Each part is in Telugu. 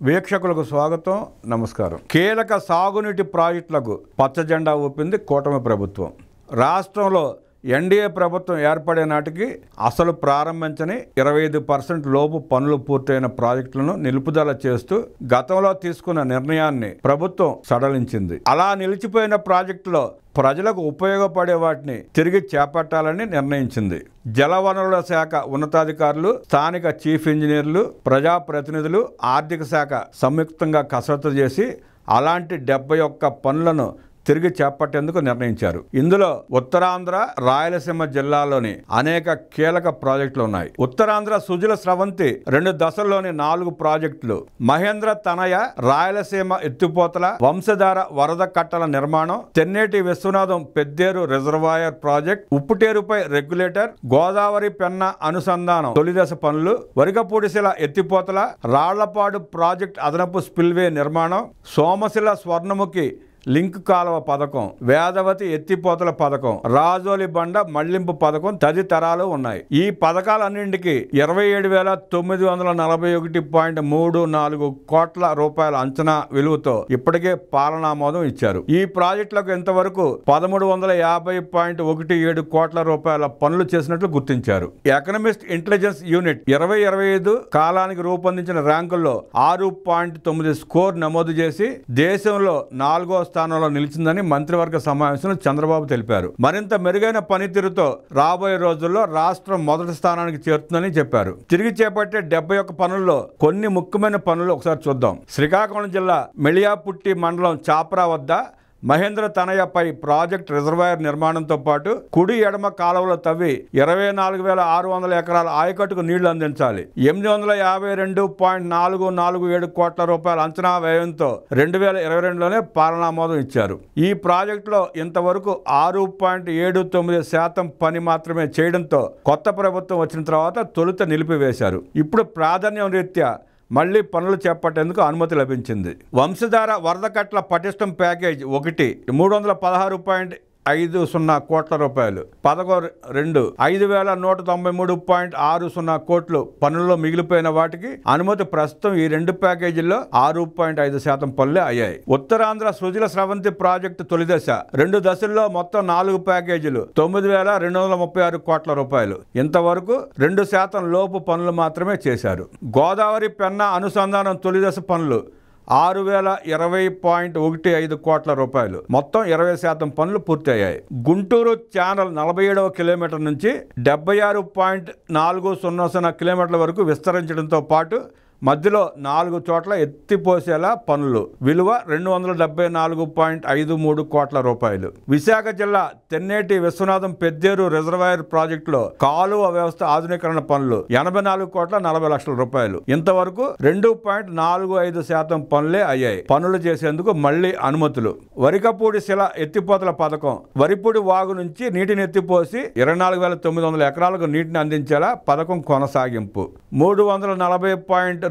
వీక్షకులకు స్వాగతం, నమస్కారం. కీలక సాగునీటి ప్రాజెక్టులకు పచ్చజెండా ఊపింది కూటమి ప్రభుత్వం. రాష్ట్రంలో ఎన్డీఏ ప్రభుత్వం ఏర్పడే నాటికి అసలు ప్రారంభించని 25% లోపు పనులు పూర్తయిన ప్రాజెక్టులను నిలుపుదల చేస్తూ గతంలో తీసుకున్న నిర్ణయాన్ని ప్రభుత్వం సడలించింది. అలా నిలిచిపోయిన ప్రాజెక్టులో ప్రజలకు ఉపయోగపడే వాటిని తిరిగి చేపట్టాలని నిర్ణయించింది. జలవనరుల శాఖ ఉన్నతాధికారులు, స్థానిక చీఫ్ ఇంజనీర్లు, ప్రజాప్రతినిధులు, ఆర్థిక శాఖ సంయుక్తంగా కసరత్తు చేసి అలాంటి 71 పనులను తిరిగి చేపట్టేందుకు నిర్ణయించారు. ఇందులో ఉత్తరాంధ్ర, రాయలసీమ జిల్లాలోని అనేక కీలక ప్రాజెక్టులు ఉన్నాయి. ఉత్తరాంధ్ర సుజల స్రవంతి 2 దశల్లోని 4 ప్రాజెక్టులు, మహేంద్ర తనయ రాయలసీమ ఎత్తిపోతల, వంశధార వరద కట్టల నిర్మాణం, తెన్నేటి విశ్వనాథం పెద్దేరు రిజర్వాయర్ ప్రాజెక్ట్, ఉప్పుటేరుపై రెగ్యులేటర్, గోదావరి పెన్నా అనుసంధానం తొలిదశ పనులు, వరికపూడిశిల ఎత్తిపోతల, రాళ్లపాడు ప్రాజెక్ట్ అదనపు స్పిల్వే నిర్మాణం, సోమశిల స్వర్ణముఖి లింక్ కాలువ పథకం, వేదవతి ఎత్తిపోతల పథకం, రాజోలి బండ మళ్లింపు పథకం తదితరాలు ఉన్నాయి. ఈ పథకాలన్నింటికి 27,941.34 కోట్ల రూపాయల అంచనా విలువతో ఇప్పటికే పాలనామోదం ఇచ్చారు. ఈ ప్రాజెక్టులకు ఇంతవరకు 1350.17 కోట్ల రూపాయల పనులు చేసినట్లు గుర్తించారు. ఎకనమిస్ట్ ఇంటెలిజెన్స్ యూనిట్ 2025 కాలానికి రూపొందించిన ర్యాంకుల్లో 6.9 స్కోర్ నమోదు చేసి దేశంలో 4వ స్థానంలో నిలిచిందని మంత్రివర్గ సమావేశంలో చంద్రబాబు తెలిపారు. మరింత మెరుగైన పనితీరుతో రాబోయే రోజుల్లో రాష్ట్రం మొదటి స్థానానికి చేరుతుందని చెప్పారు. తిరిగి చేపట్టే 71 పనుల్లో కొన్ని ముఖ్యమైన పనులు ఒకసారి చూద్దాం. శ్రీకాకుళం జిల్లా మెళియాపుట్టి మండలం చాప్రా వద్ద మహేంద్ర తనయపై ప్రాజెక్ట్ రిజర్వాయర్ నిర్మాణంతో పాటు కుడి ఎడమ కాలువలు తవ్వి 24,600 ఎకరాల ఆయకట్టుకు నీళ్లు అందించాలి. 852.447 కోట్ల రూపాయల అంచనా వ్యయంతో 2022లోనే పాలనామోదం ఇచ్చారు. ఈ ప్రాజెక్టులో ఇంతవరకు 6.79% పని మాత్రమే చేయడంతో కొత్త ప్రభుత్వం వచ్చిన తర్వాత తొలుత నిలిపివేశారు. ఇప్పుడు ప్రాధాన్యం రీత్యా మళ్లీ పనులు చేపట్టేందుకు అనుమతి లభించింది. వంశధార వరద కట్టల పటిష్టం ప్యాకేజ్ 1 316.50 కోట్ల రూపాయలు. 5,193.60 కోట్లు పనుల్లో మిగిలిపోయిన వాటికి అనుమతి ప్రస్తుతం ఈ 2 ప్యాకేజీల్లో 6.5% పనులే అయ్యాయి. ఉత్తరాంధ్ర సుజల స్రవంతి ప్రాజెక్టు తొలిదశ 2 దశల్లో మొత్తం 4 ప్యాకేజీలు 9,236 కోట్ల రూపాయలు. ఇంతవరకు 2% లోపు పనులు మాత్రమే చేశారు. గోదావరి పెన్నా అనుసంధానం తొలిదశ పనులు 6,020.15 కోట్ల రూపాయలు. మొత్తం 20% పనులు పూర్తయ్యాయి. గుంటూరు ఛానల్ 47వ కిలోమీటర్ నుంచి 76.400 కిలోమీటర్ల వరకు విస్తరించడంతో పాటు మధ్యలో 4 చోట్ల ఎత్తిపోసేలా పనులు, విలువ 274.53 కోట్ల రూపాయలు. విశాఖ జిల్లా తెన్నేటి విశ్వనాథం పెద్దేరు రిజర్వాయర్ ప్రాజెక్టులో కాలువ వ్యవస్థ ఆధునీకరణ పనులు 84.40 కోట్ల. ఇంతవరకు 2.45% పనులే అయ్యాయి. పనులు చేసేందుకు మళ్లీ అనుమతులు. వరికపూడిశిల ఎత్తిపోతల పథకం, వరిపూడి వాగు నుంచి నీటిని ఎత్తిపోసి 24,900 ఎకరాలకు నీటిని అందించేలా పథకం కొనసాగింపు. 340.26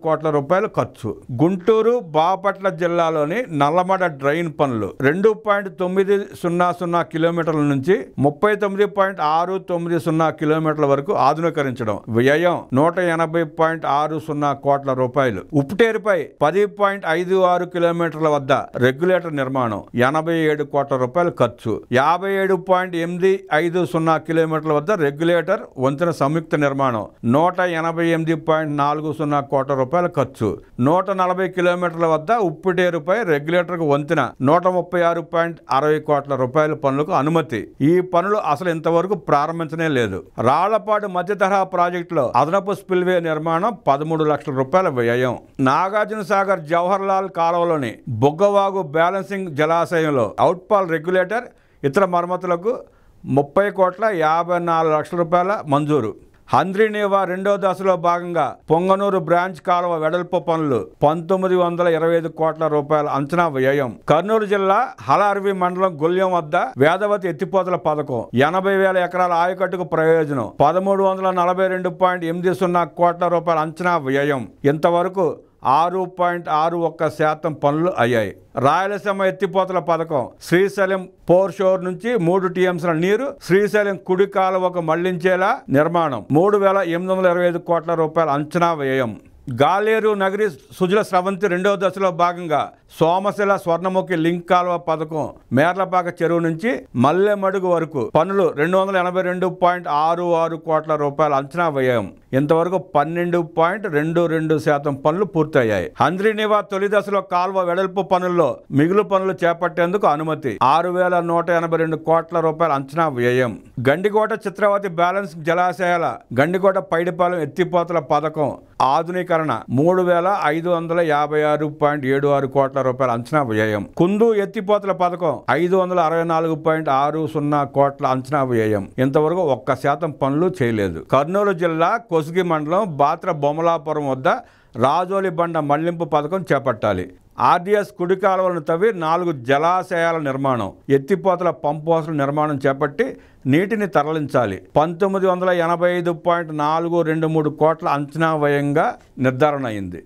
కోట్ల రూపాయలు ఖర్చు. గుంటూరు బాపట్ల జిల్లాలోని నల్లమడ డ్రైన్ పనులు 2.900 కిలోమీటర్ల నుంచి 39.690 కిలోమీటర్ల వరకు ఆధునీకరించడం, వ్యయం 180.60 కోట్ల రూపాయలు. ఉప్పుటేరుపై 10.56 కిలోమీటర్ల వద్ద రెగ్యులేటర్ నిర్మాణం 87 కోట్ల రూపాయలు ఖర్చు. 57.850 కిలోమీటర్ల వద్ద రెగ్యులేటర్ వంతెన సంయుక్త నిర్మాణం 188.40 కోట్ల రూపాయల ఖర్చు. 140 కిలోమీటర్ల వద్ద ఉప్పుటేరుపై రెగ్యులేటర్కు వంతెన 136.60 కోట్ల రూపాయల పనులకు అనుమతి. ఈ పనులు అసలు ఇంతవరకు ప్రారంభించనే లేదు. రాళ్లపాడు మధ్య తరహా ప్రాజెక్టులో అదనపు స్పిల్వే నిర్మాణం 13 లక్షల రూపాయల వ్యయం. నాగార్జున సాగర్ జవహర్ లాల్ కాలువలోని బుగ్గవాగు బ్యాలెన్సింగ్ జలాశయంలో అవుట్ఫాల్ రెగ్యులేటర్ ఇతర మరమ్మతులకు 30.54 లక్షల రూపాయల మంజూరు. హంద్రీనేవా 2వ దశలో భాగంగా పొంగనూరు బ్రాంచ్ కాలువ వెడల్పు పనులు 1925 కోట్ల రూపాయల అంచనా వ్యయం. కర్నూలు జిల్లా హలార్వి మండలం గొల్యం వద్ద వేదవతి ఎత్తిపోతల పథకం 80,000 ఎకరాల ఆయకట్టుకు ప్రయోజనం 1342.80 కోట్ల రూపాయల అంచనా వ్యయం. ఇంతవరకు 6.61% పనులు అయ్యాయి. రాయలసీమ ఎత్తిపోతల పథకం శ్రీశైలం పోర్ షోర్ నుంచి 3 టీఎంసీల నీరు శ్రీశైలం కుడి కాలువకు మళ్లించేలా నిర్మాణం 3,825 కోట్ల రూపాయల అంచనా వ్యయం. గాలేరు నగరి సుజల స్రవంతి రెండవ దశలో భాగంగా సోమశిల స్వర్ణముఖి లింక్ కాలువ పథకం మేర్లపాక చెరువు నుంచి మల్లెమడుగు వరకు పనులు 282.66 కోట్ల రూపాయల అంచనా వ్యయం. ఇంతవరకు 12.22% పనులు పూర్తయ్యాయి. హంద్రీనివా తొలి దశలో కాలువ వెడల్పు పనుల్లో మిగులు పనులు చేపట్టేందుకు అనుమతి. 6,182 కోట్ల రూపాయల అంచనా వ్యయం. గండికోట చిత్రావతి బ్యాలెన్స్ జలాశయాల గండికోట పైడిపాలెం ఎత్తిపోతల పథకం ఆధునీకరణ 3,556.76 కోట్ల రూపాయల అంచనా వ్యయం. కుందు ఎత్తిపోతల పథకం 564.60 కోట్ల అంచనా వ్యయం. ఇంతవరకు 1% పనులు చేయలేదు. కర్నూలు జిల్లా కొస్గి మండలం బాత్ర బొమ్మలాపురం వద్ద రాజోలి బండ మళ్లింపు పథకం చేపట్టాలి. ఆర్డీఎస్ కుడి కాలువలను తవ్వి 4 జలాశయాల నిర్మాణం, ఎత్తిపోతల పంపు హౌస్ల నిర్మాణం చేపట్టి నీటిని తరలించాలి. 1985.423 కోట్ల అంచనా వ్యయంగా నిర్ధారణ అయింది.